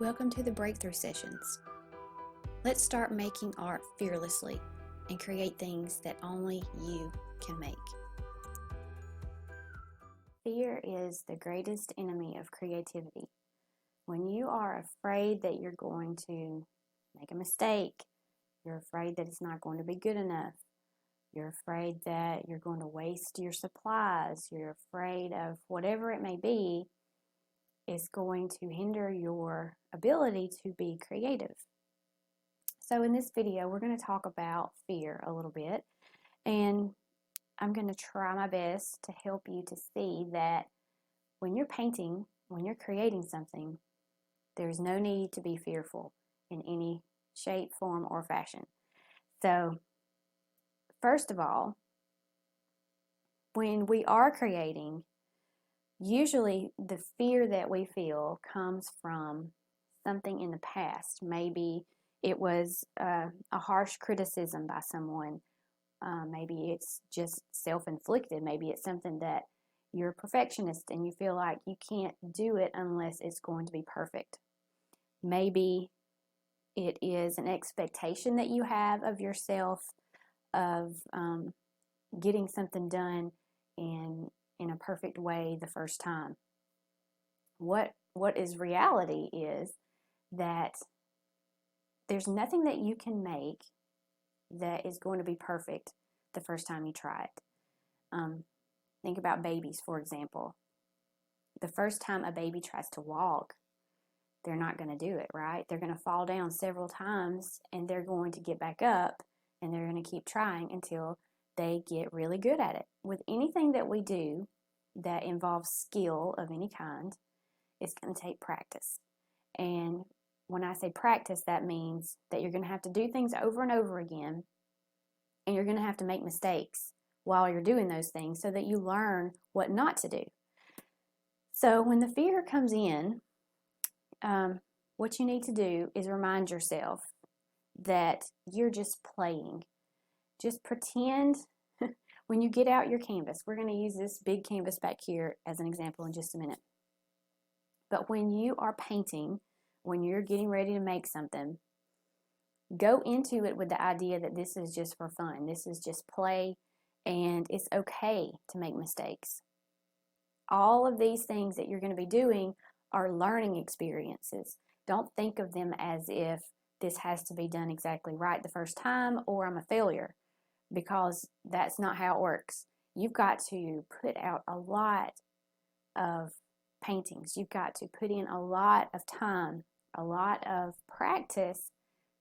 Welcome to the Breakthrough Sessions. Let's start making art fearlessly and create things that only you can make. Fear is the greatest enemy of creativity. When you are afraid that you're going to make a mistake, you're afraid that it's not going to be good enough, you're afraid that you're going to waste your supplies, you're afraid of whatever it may be, is going to hinder your ability to be creative. So in this video, we're going to talk about fear a little bit, and I'm going to try my best to help you to see that when you're painting, when you're creating something, there's no need to be fearful in any shape, form, or fashion. So first of all, when we are creating, usually the fear that we feel comes from something in the past. Maybe it was a harsh criticism by someone. Maybe it's just self-inflicted. Maybe it's something that you're a perfectionist and you feel like you can't do it unless it's going to be perfect. Maybe it is an expectation that you have of yourself of getting something done in a perfect way the first time. What is reality is that there's nothing that you can make that is going to be perfect the first time you try it. Think about babies, for example. The first time a baby tries to walk, they're not going to do it, right? They're going to fall down several times and they're going to get back up and they're going to keep trying until they get really good at it. With anything that we do that involves skill of any kind, it's going to take practice. And when I say practice, that means that you're going to have to do things over and over again, and you're going to have to make mistakes while you're doing those things so that you learn what not to do. So when the fear comes in, what you need to do is remind yourself that you're just playing. Just pretend when you get out your canvas. We're going to use this big canvas back here as an example in just a minute. But when you are painting, when you're getting ready to make something, go into it with the idea that this is just for fun. This is just play, and it's okay to make mistakes. All of these things that you're going to be doing are learning experiences. Don't think of them as if this has to be done exactly right the first time or I'm a failure, because that's not how it works. You've got to put out a lot of paintings. You've got to put in a lot of time, a lot of practice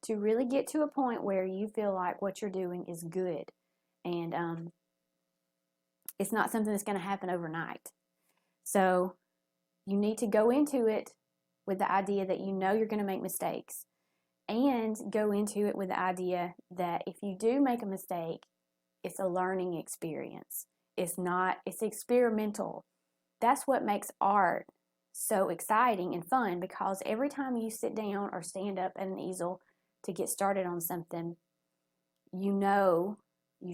to really get to a point where you feel like what you're doing is good. And it's not something that's going to happen overnight. So you need to go into it with the idea that you know you're going to make mistakes, and go into it with the idea that if you do make a mistake, it's a learning experience. It's experimental. That's what makes art so exciting and fun, because every time you sit down or stand up at an easel to get started on something, you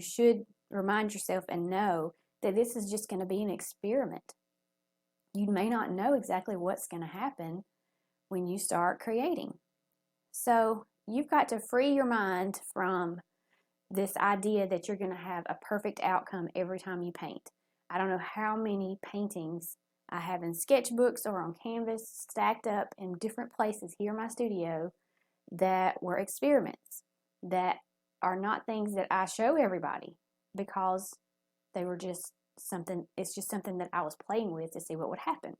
should remind yourself and know that this is just going to be an experiment. You may not know exactly what's going to happen when you start creating. So you've got to free your mind from this idea that you're going to have a perfect outcome every time you paint. I don't know how many paintings I have in sketchbooks or on canvas stacked up in different places here in my studio that were experiments, that are not things that I show everybody, because they were just it's just something that I was playing with to see what would happen.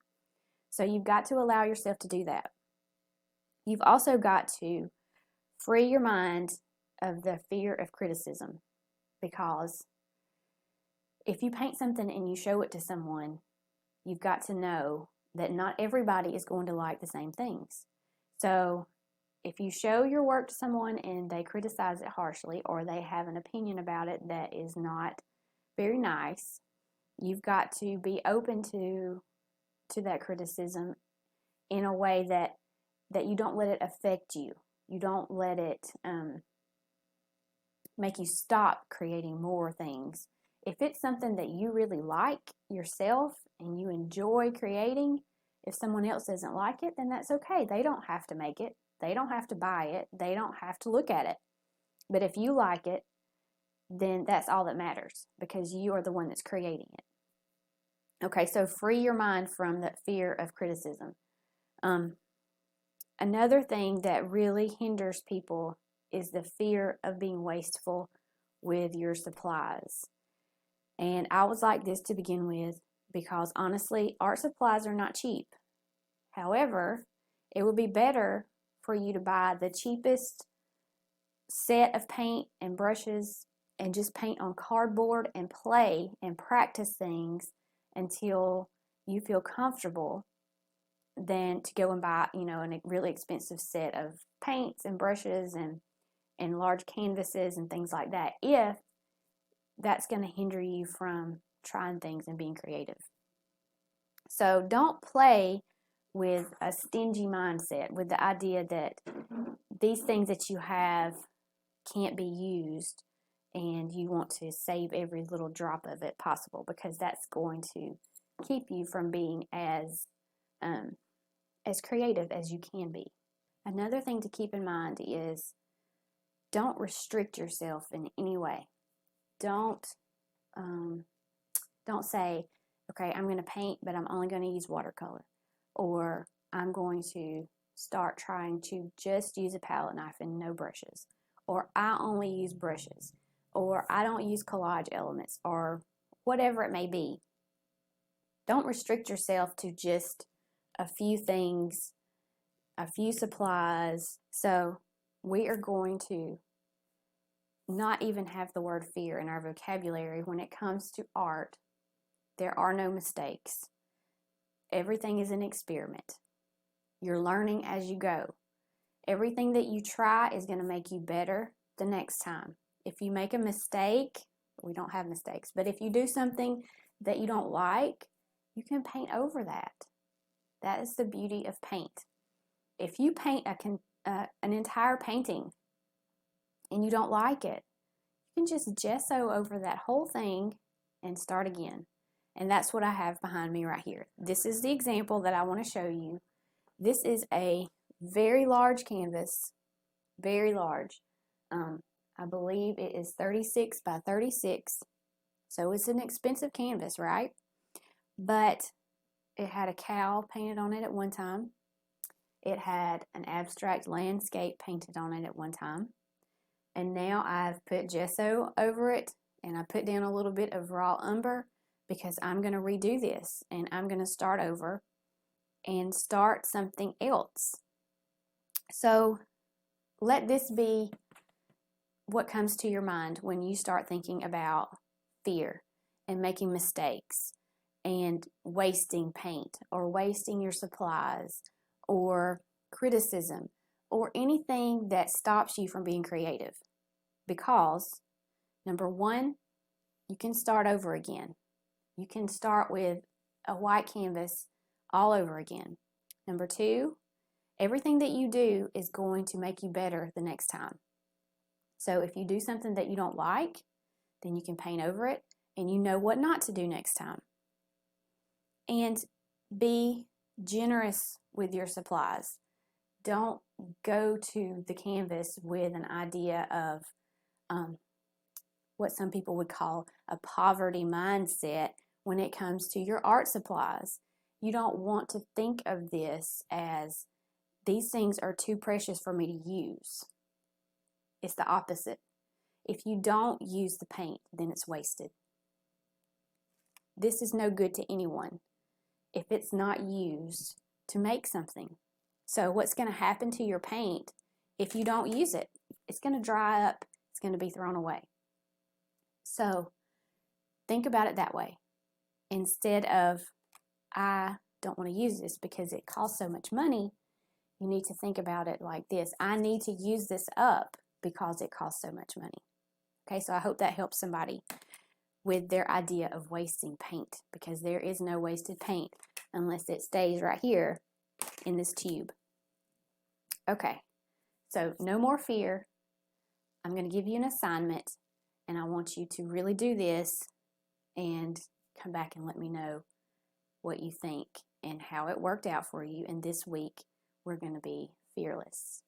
So you've got to allow yourself to do that. You've also got to free your mind of the fear of criticism, because if you paint something and you show it to someone, you've got to know that not everybody is going to like the same things. So if you show your work to someone and they criticize it harshly, or they have an opinion about it that is not very nice, you've got to be open to that criticism in a way that you don't let it affect you. You don't let it make you stop creating more things. If it's something that you really like yourself and you enjoy creating, If someone else doesn't like it, then that's okay. They don't have to make it. They don't have to buy it. They don't have to look at it. But if you like it, then that's all that matters because you are the one that's creating it. Okay, so free your mind from the fear of criticism. Another thing that really hinders people is the fear of being wasteful with your supplies. And I was like this to begin with because honestly, art supplies are not cheap. However, it would be better for you to buy the cheapest set of paint and brushes and just paint on cardboard and play and practice things until you feel comfortable than to go and buy, a really expensive set of paints and brushes and large canvases and things like that, if that's going to hinder you from trying things and being creative. So don't play with a stingy mindset, with the idea that these things that you have can't be used and you want to save every little drop of it possible, because that's going to keep you from being as creative as you can be. Another thing to keep in mind is don't restrict yourself in any way. Don't say, okay, I'm going to paint, but I'm only going to use watercolor, or I'm going to start trying to just use a palette knife and no brushes, or I only use brushes, or I don't use collage elements, or whatever it may be. Don't restrict yourself to just a few things, a few supplies. So we are going to not even have the word fear in our vocabulary when it comes to art. There are no mistakes. Everything is an experiment. You're learning as you go. Everything that you try is going to make you better the next time. If you make a mistake, we don't have mistakes, but if you do something that you don't like, you can paint over that. That is the beauty of paint. If you paint an entire painting and you don't like it, you can just gesso over that whole thing and start again. And that's what I have behind me right here. This is the example that I want to show you. This is a very large canvas, very large. I believe it is 36 by 36. So it's an expensive canvas, right? But it had a cow painted on it at one time. It had an abstract landscape painted on it at one time. And now I've put gesso over it, and I put down a little bit of raw umber because I'm going to redo this, and I'm going to start over and start something else. So let this be what comes to your mind when you start thinking about fear and making mistakes and wasting paint or wasting your supplies or criticism or anything that stops you from being creative. Because, number one, you can start over again. You can start with a white canvas all over again. Number two, everything that you do is going to make you better the next time. So if you do something that you don't like, then you can paint over it and you know what not to do next time. And be generous with your supplies. Don't go to the canvas with an idea of what some people would call a poverty mindset when it comes to your art supplies. You don't want to think of this as these things are too precious for me to use. It's the opposite. If you don't use the paint, then it's wasted. This is no good to anyone if it's not used to make something. So what's going to happen to your paint if you don't use it? It's going to dry up. It's going to be thrown away. So think about it that way. Instead of, I don't want to use this because it costs so much money, you need to think about it like this. I need to use this up because it costs so much money. Okay, so I hope that helps somebody with their idea of wasting paint, because there is no wasted paint unless it stays right here in this tube. Okay, so no more fear. I'm going to give you an assignment, and I want you to really do this and come back and let me know what you think and how it worked out for you. And this week, we're going to be fearless.